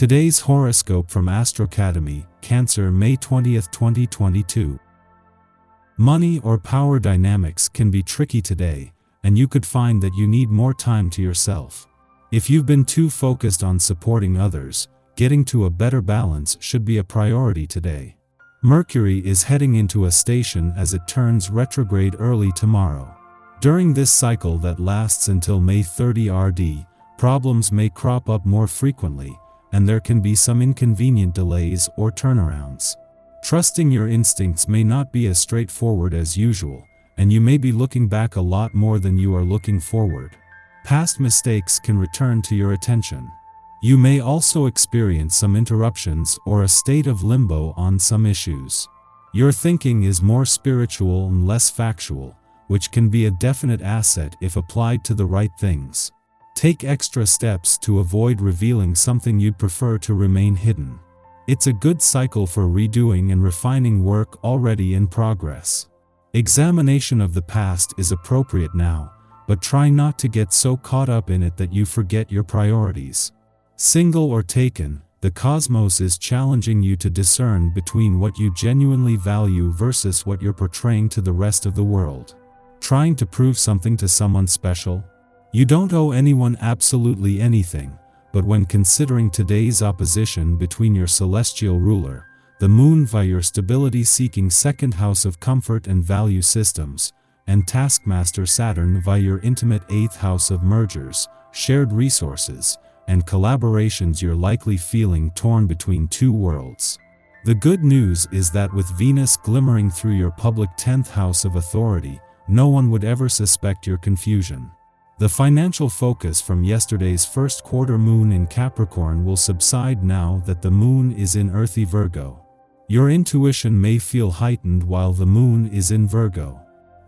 Today's horoscope from Astro Academy, Cancer, May 20th, 2022. Money or power dynamics can be tricky today, and you could find that you need more time to yourself. If you've been too focused on supporting others, getting to a better balance should be a priority today. Mercury is heading into a station as it turns retrograde early tomorrow. During this cycle that lasts until May 30 RD, problems may crop up more frequently, and there can be some inconvenient delays or turnarounds. Trusting your instincts may not be as straightforward as usual, and you may be looking back a lot more than you are looking forward. Past mistakes can return to your attention. You may also experience some interruptions or a state of limbo on some issues. Your thinking is more spiritual and less factual, which can be a definite asset if applied to the right things. Take extra steps to avoid revealing something you'd prefer to remain hidden. It's a good cycle for redoing and refining work already in progress. Examination of the past is appropriate now, but try not to get so caught up in it that you forget your priorities. Single or taken, the cosmos is challenging you to discern between what you genuinely value versus what you're portraying to the rest of the world. Trying to prove something to someone special? You don't owe anyone absolutely anything, but when considering today's opposition between your celestial ruler, the moon via your stability-seeking second house of comfort and value systems, and taskmaster Saturn via your intimate eighth house of mergers, shared resources, and collaborations, you're likely feeling torn between two worlds. The good news is that with Venus glimmering through your public 10th house of authority, no one would ever suspect your confusion. The financial focus from yesterday's first quarter moon in Capricorn will subside now that the moon is in earthy Virgo. Your intuition may feel heightened while the moon is in Virgo.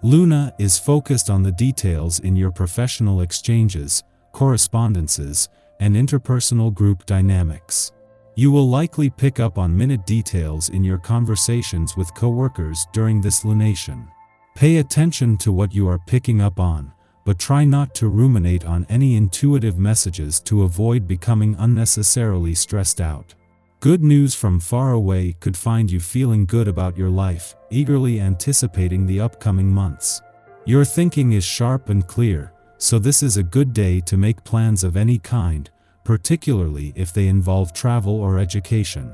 Luna is focused on the details in your professional exchanges, correspondences, and interpersonal group dynamics. You will likely pick up on minute details in your conversations with coworkers during this lunation. Pay attention to what you are picking up on, but try not to ruminate on any intuitive messages to avoid becoming unnecessarily stressed out. Good news from far away could find you feeling good about your life, eagerly anticipating the upcoming months. Your thinking is sharp and clear, so this is a good day to make plans of any kind, particularly if they involve travel or education.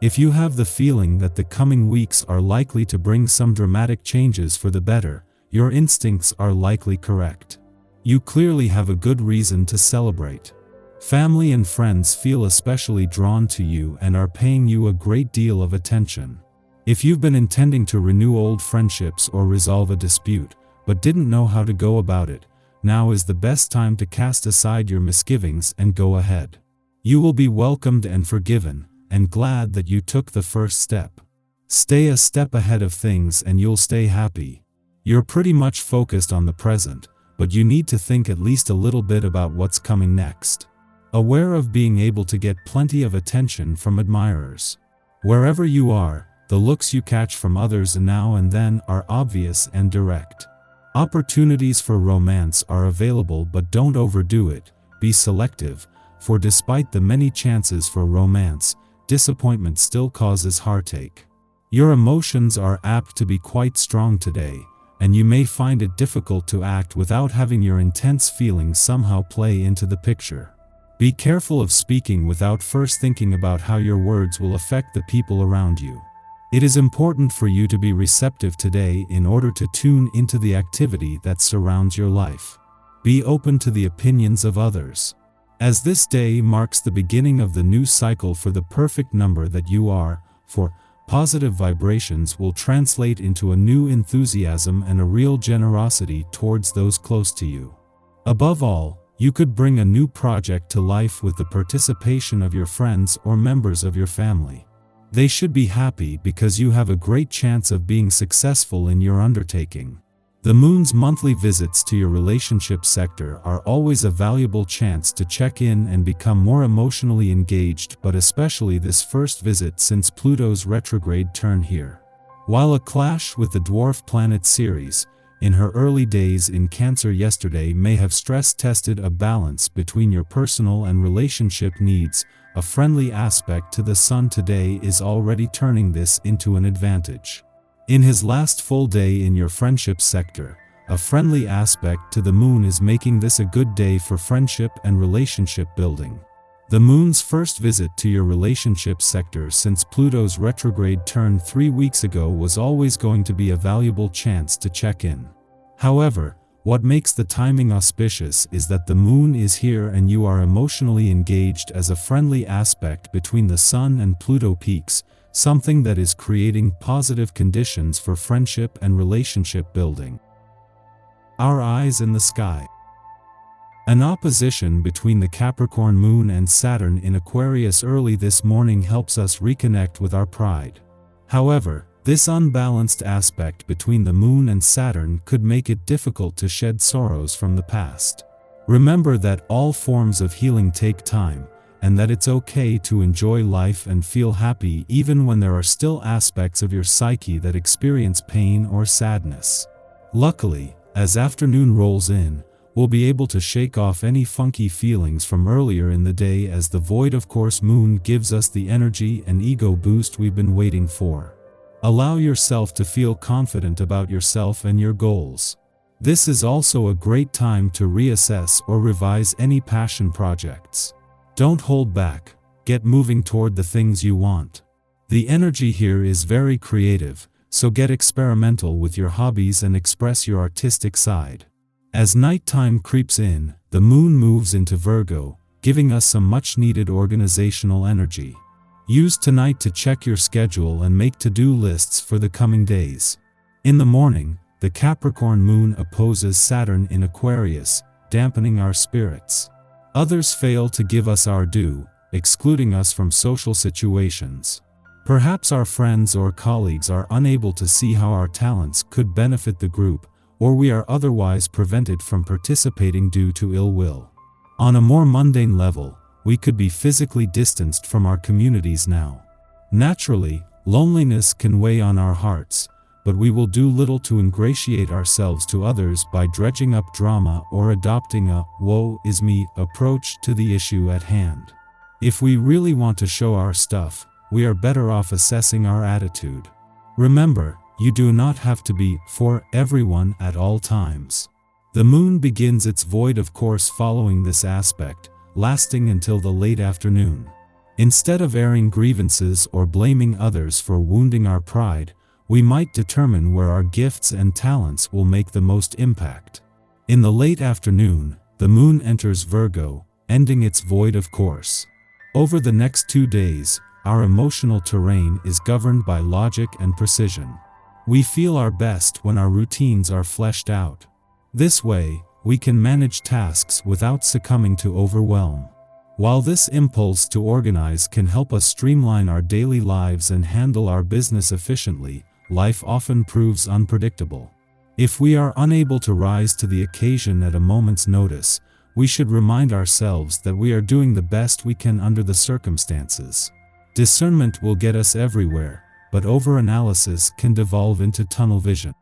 If you have the feeling that the coming weeks are likely to bring some dramatic changes for the better, your instincts are likely correct. You clearly have a good reason to celebrate. Family and friends feel especially drawn to you and are paying you a great deal of attention. If you've been intending to renew old friendships or resolve a dispute, but didn't know how to go about it, now is the best time to cast aside your misgivings and go ahead. You will be welcomed and forgiven, and glad that you took the first step. Stay a step ahead of things and you'll stay happy. You're pretty much focused on the present, but you need to think at least a little bit about what's coming next. Aware of being able to get plenty of attention from admirers. Wherever you are, the looks you catch from others now and then are obvious and direct. Opportunities for romance are available, but don't overdo it. Be selective, for despite the many chances for romance, disappointment still causes heartache. Your emotions are apt to be quite strong today, and you may find it difficult to act without having your intense feelings somehow play into the picture. Be careful of speaking without first thinking about how your words will affect the people around you. It is important for you to be receptive today in order to tune into the activity that surrounds your life. Be open to the opinions of others. As this day marks the beginning of the new cycle for the perfect number that you are, for positive vibrations will translate into a new enthusiasm and a real generosity towards those close to you. Above all, you could bring a new project to life with the participation of your friends or members of your family. They should be happy because you have a great chance of being successful in your undertaking. The moon's monthly visits to your relationship sector are always a valuable chance to check in and become more emotionally engaged, but especially this first visit since Pluto's retrograde turn here. While a clash with the dwarf planet Ceres, in her early days in Cancer yesterday may have stress-tested a balance between your personal and relationship needs, a friendly aspect to the Sun today is already turning this into an advantage. In his last full day in your friendship sector, a friendly aspect to the Moon is making this a good day for friendship and relationship building. The Moon's first visit to your relationship sector since Pluto's retrograde turn 3 weeks ago was always going to be a valuable chance to check in. However, what makes the timing auspicious is that the Moon is here and you are emotionally engaged as a friendly aspect between the Sun and Pluto peaks, something that is creating positive conditions for friendship and relationship building. Our eyes in the sky. An opposition between the Capricorn Moon and Saturn in Aquarius early this morning helps us reconnect with our pride. However, this unbalanced aspect between the Moon and Saturn could make it difficult to shed sorrows from the past. Remember that all forms of healing take time, and that it's okay to enjoy life and feel happy even when there are still aspects of your psyche that experience pain or sadness. Luckily, as afternoon rolls in, we'll be able to shake off any funky feelings from earlier in the day as the void of course Moon gives us the energy and ego boost we've been waiting for. Allow yourself to feel confident about yourself and your goals. This is also a great time to reassess or revise any passion projects. Don't hold back, get moving toward the things you want. The energy here is very creative, so get experimental with your hobbies and express your artistic side. As nighttime creeps in, the Moon moves into Virgo, giving us some much-needed organizational energy. Use tonight to check your schedule and make to-do lists for the coming days. In the morning, the Capricorn Moon opposes Saturn in Aquarius, dampening our spirits. Others fail to give us our due, excluding us from social situations. Perhaps our friends or colleagues are unable to see how our talents could benefit the group, or we are otherwise prevented from participating due to ill will. On a more mundane level, we could be physically distanced from our communities now. Naturally, loneliness can weigh on our hearts, but we will do little to ingratiate ourselves to others by dredging up drama or adopting a "woe is me" approach to the issue at hand. If we really want to show our stuff, we are better off assessing our attitude. Remember, you do not have to be for everyone at all times. The Moon begins its void of course following this aspect, lasting until the late afternoon. Instead of airing grievances or blaming others for wounding our pride, we might determine where our gifts and talents will make the most impact. In the late afternoon, the Moon enters Virgo, ending its void of course. Over the next 2 days, our emotional terrain is governed by logic and precision. We feel our best when our routines are fleshed out. This way, we can manage tasks without succumbing to overwhelm. While this impulse to organize can help us streamline our daily lives and handle our business efficiently, life often proves unpredictable. If we are unable to rise to the occasion at a moment's notice, we should remind ourselves that we are doing the best we can under the circumstances. Discernment will get us everywhere, but overanalysis can devolve into tunnel vision.